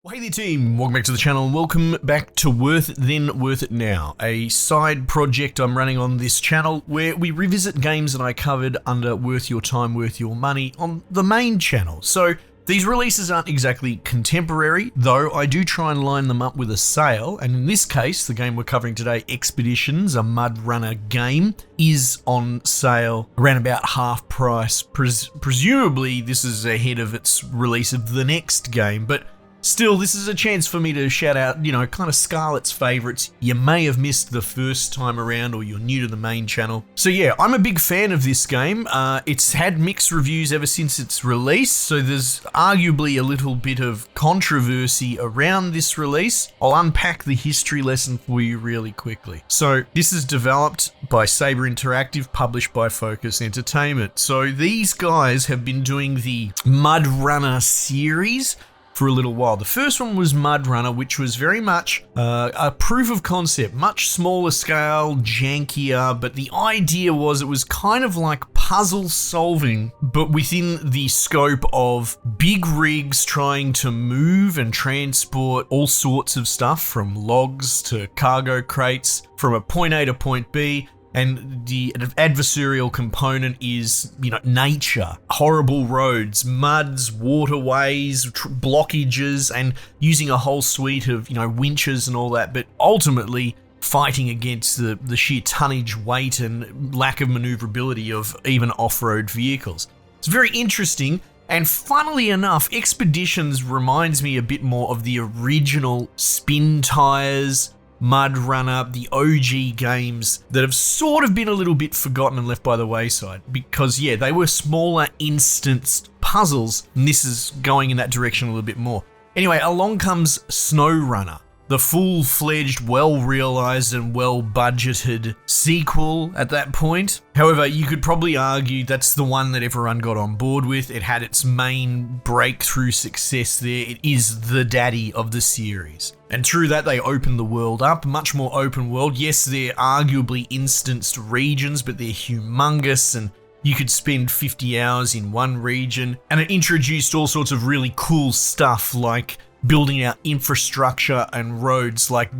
Well, hey there team, welcome back to the channel, welcome back to Worth It Then Worth It Now, a side project I'm running on this channel where we revisit games that I covered under Worth Your Time, Worth Your Money on the main channel. So these releases aren't exactly contemporary, though I do try and line them up with a sale, and in this case, the game we're covering today, Expeditions, a MudRunner game, is on sale around about half price. Presumably this is ahead of its release of the next game, but still, this is a chance for me to shout out, kind of Scarlett's favourites you may have missed the first time around or you're new to the main channel. So yeah, I'm a big fan of this game. It's had mixed reviews ever since its release, so there's arguably a little bit of controversy around this release. I'll unpack the history lesson for you really quickly. So this is developed by Saber Interactive, published by Focus Entertainment. So these guys have been doing the MudRunner series for a little while. The first one was MudRunner, which was very much a proof of concept, much smaller scale, jankier, but the idea was it was kind of like puzzle solving, but within the scope of big rigs trying to move and transport all sorts of stuff, from logs to cargo crates, from a point A to point B. And the adversarial component is, nature, horrible roads, muds, waterways, blockages, and using a whole suite of, winches and all that, but ultimately fighting against the sheer tonnage, weight, and lack of maneuverability of even off-road vehicles. It's very interesting. And funnily enough, Expeditions reminds me a bit more of the original Spin Tires, MudRunner, the OG games that have sort of been a little bit forgotten and left by the wayside, because yeah, they were smaller instanced puzzles, and this is going in that direction a little bit more. Anyway, along comes SnowRunner, the full-fledged, well-realized and well-budgeted sequel at that point. However, you could probably argue that's the one that everyone got on board with. It had its main breakthrough success there. It is the daddy of the series. And through that, they opened the world up, much more open world. Yes, they're arguably instanced regions, but they're humongous, and you could spend 50 hours in one region. And it introduced all sorts of really cool stuff like building out infrastructure and roads. Like,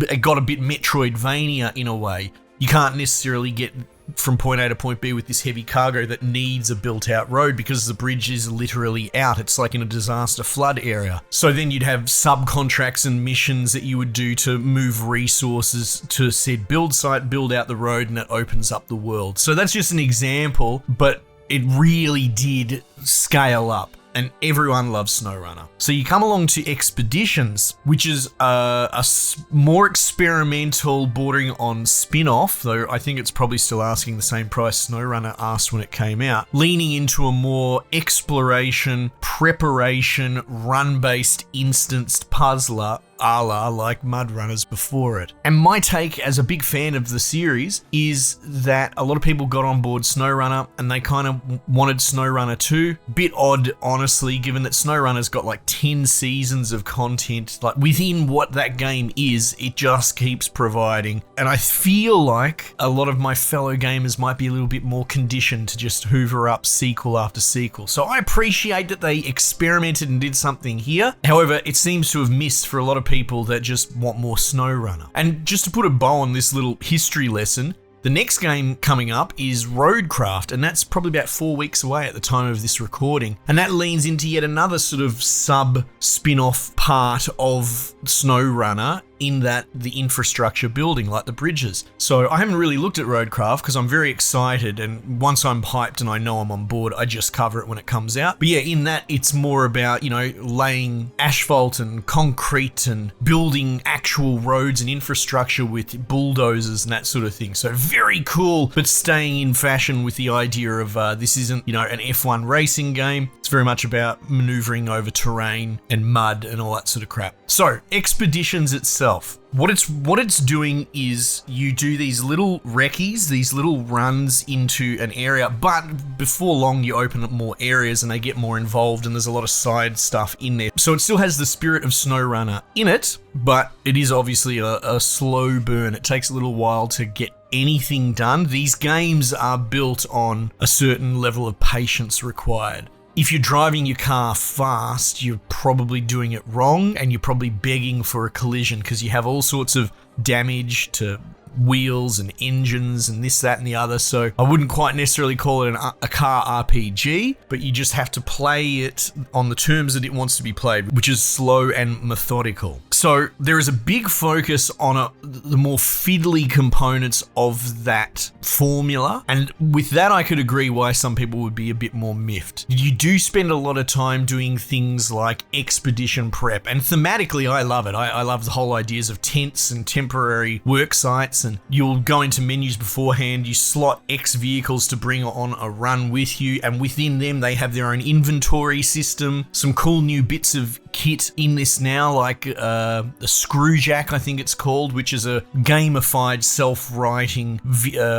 it got a bit Metroidvania in a way. You can't necessarily get from point A to point B with this heavy cargo that needs a built-out road because the bridge is literally out. It's like in a disaster flood area. So then you'd have subcontracts and missions that you would do to move resources to said build site, build out the road, and it opens up the world. So that's just an example, but it really did scale up. And everyone loves SnowRunner. So you come along to Expeditions, which is a more experimental, bordering on spin-off, though I think it's probably still asking the same price SnowRunner asked when it came out, leaning into a more exploration, preparation, run-based instanced puzzler, a la like MudRunners before it. And my take as a big fan of the series is that a lot of people got on board SnowRunner and they kind of wanted SnowRunner 2. Bit odd, honestly, given that SnowRunner's got like 10 seasons of content. Like, within what that game is, it just keeps providing. And I feel like a lot of my fellow gamers might be a little bit more conditioned to just hoover up sequel after sequel. So I appreciate that they experimented and did something here. However, it seems to have missed for a lot of people that just want more SnowRunner. And just to put a bow on this little history lesson, the next game coming up is Roadcraft, and that's probably about 4 weeks away at the time of this recording. And that leans into yet another sort of sub-spin-off part of SnowRunner, in that the infrastructure building, like the bridges. So I haven't really looked at Roadcraft because I'm very excited, and once I'm hyped and I know I'm on board, I just cover it when it comes out. But yeah, in that it's more about, laying asphalt and concrete and building actual roads and infrastructure with bulldozers and that sort of thing. So very cool, but staying in fashion with the idea of this isn't, an F1 racing game. It's very much about maneuvering over terrain and mud and all that sort of crap. So Expeditions itself, what it's doing is you do these little recce's, these little runs into an area, but before long you open up more areas and they get more involved, and there's a lot of side stuff in there. So it still has the spirit of SnowRunner in it, but it is obviously a slow burn. It takes a little while to get anything done. These games are built on a certain level of patience required. if you're driving your car fast, you're probably doing it wrong and you're probably begging for a collision because you have all sorts of damage to wheels and engines and this, that, and the other. So I wouldn't quite necessarily call it a car RPG, but you just have to play it on the terms that it wants to be played, which is slow and methodical. So there is a big focus on the more fiddly components of that formula. And with that, I could agree why some people would be a bit more miffed. You do spend a lot of time doing things like expedition prep. And thematically, I love it. I love the whole ideas of tents and temporary work sites. And you'll go into menus beforehand, you slot X vehicles to bring on a run with you, and within them they have their own inventory system, some cool new bits of kit in this now, like the Screwjack, I think it's called, which is a gamified self-righting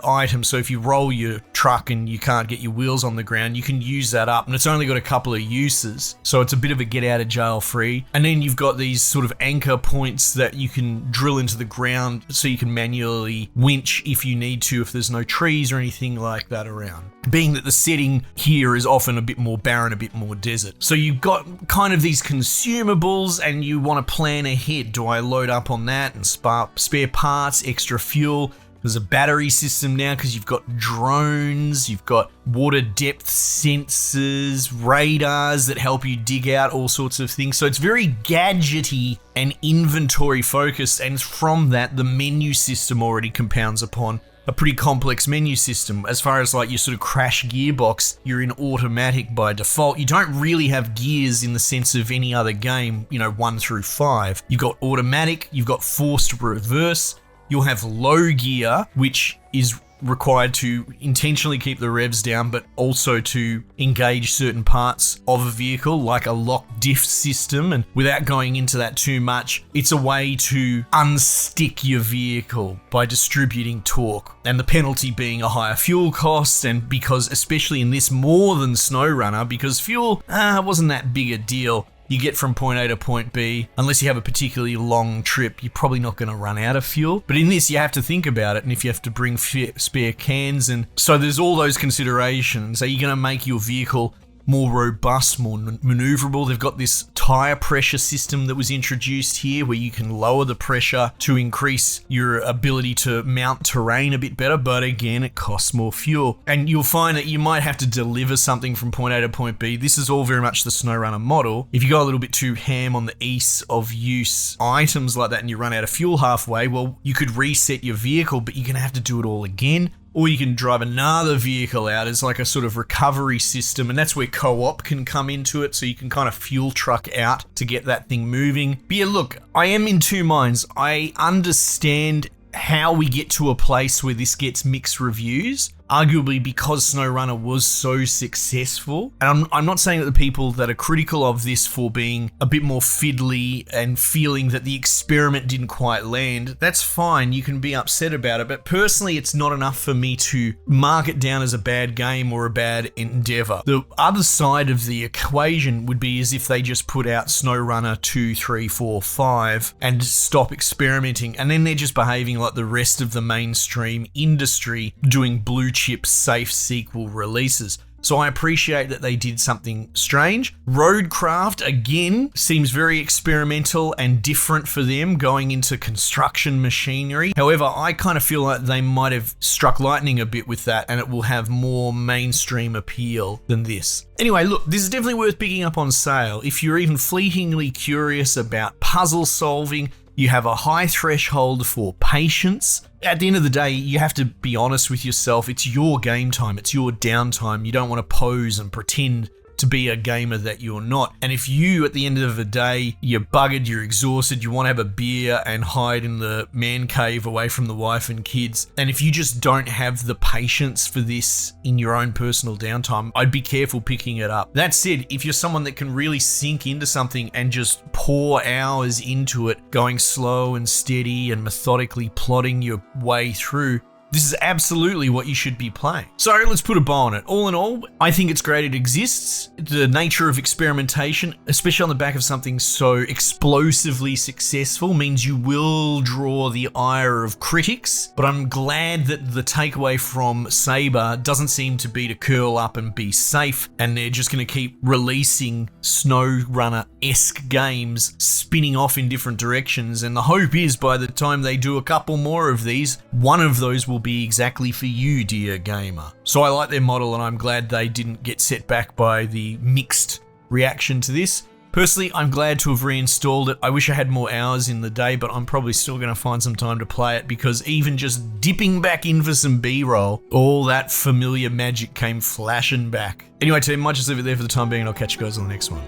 item. So if you roll your truck and you can't get your wheels on the ground, you can use that up, and it's only got a couple of uses, so it's a bit of a get out of jail free. And then you've got these sort of anchor points that you can drill into the ground so you can manually winch if you need to, if there's no trees or anything like that around. Being that the setting here is often a bit more barren, a bit more desert. So you've got kind of these consumables and you want to plan ahead. Do I load up on that and spare parts, extra fuel? There's a battery system now because you've got drones, you've got water depth sensors, radars that help you dig out all sorts of things. So it's very gadgety and inventory focused, and from that, the menu system already compounds upon a pretty complex menu system. As far as like your sort of crash gearbox, you're in automatic by default. You don't really have gears in the sense of any other game, 1 through 5. You've got automatic, you've got forced reverse. You'll have low gear, which is required to intentionally keep the revs down, but also to engage certain parts of a vehicle, like a lock diff system. And without going into that too much, it's a way to unstick your vehicle by distributing torque. And the penalty being a higher fuel cost, and because, especially in this more than SnowRunner, because fuel wasn't that big a deal. You get from point A to point B, unless you have a particularly long trip, you're probably not going to run out of fuel. But in this, you have to think about it, and if you have to bring spare cans, and so there's all those considerations. Are you going to make your vehicle more robust, more maneuverable? They've got this tire pressure system that was introduced here where you can lower the pressure to increase your ability to mount terrain a bit better, but again, it costs more fuel. And you'll find that you might have to deliver something from point A to point B. This is all very much the SnowRunner model. If you go a little bit too ham on the ease of use items like that and you run out of fuel halfway, well, you could reset your vehicle, but you're going to have to do it all again. Or you can drive another vehicle out as like a sort of recovery system, and that's where co-op can come into it, so you can kind of fuel truck out to get that thing moving. But yeah, look, I am in two minds. I understand how we get to a place where this gets mixed reviews, arguably because SnowRunner was so successful. And I'm not saying that the people that are critical of this for being a bit more fiddly and feeling that the experiment didn't quite land, that's fine, you can be upset about it. But personally, it's not enough for me to mark it down as a bad game or a bad endeavor. The other side of the equation would be as if they just put out SnowRunner 2, 3, 4, 5 and stop experimenting, and then they're just behaving like the rest of the mainstream industry doing blue chip safe sequel releases. So I appreciate that they did something strange. Roadcraft, again, seems very experimental and different for them, going into construction machinery. However, I kind of feel like they might have struck lightning a bit with that, and it will have more mainstream appeal than this. Anyway, look, this is definitely worth picking up on sale. If you're even fleetingly curious about puzzle solving, you have a high threshold for patience. At the end of the day, you have to be honest with yourself. It's your game time. It's your downtime. You don't want to pose and pretend to be a gamer that you're not. And if you, at the end of the day, you're buggered, you're exhausted, you want to have a beer and hide in the man cave away from the wife and kids, and if you just don't have the patience for this in your own personal downtime, I'd be careful picking it up. That said, if you're someone that can really sink into something and just pour hours into it, going slow and steady and methodically plodding your way through, This is absolutely what you should be playing. So let's put a bow on it. All in all, I think it's great it exists. The nature of experimentation, especially on the back of something so explosively successful, means you will draw the ire of critics, but I'm glad that the takeaway from Saber doesn't seem to be to curl up and be safe, and they're just going to keep releasing SnowRunner-esque games spinning off in different directions, and the hope is by the time they do a couple more of these, one of those will be exactly for you, dear gamer. So I like their model, and I'm glad they didn't get set back by the mixed reaction to this. Personally, I'm glad to have reinstalled it. I wish I had more hours in the day, but I'm probably still going to find some time to play it, because even just dipping back in for some B-roll, all that familiar magic came flashing back. Anyway team, might just leave it there for the time being, and I'll catch you guys on the next one.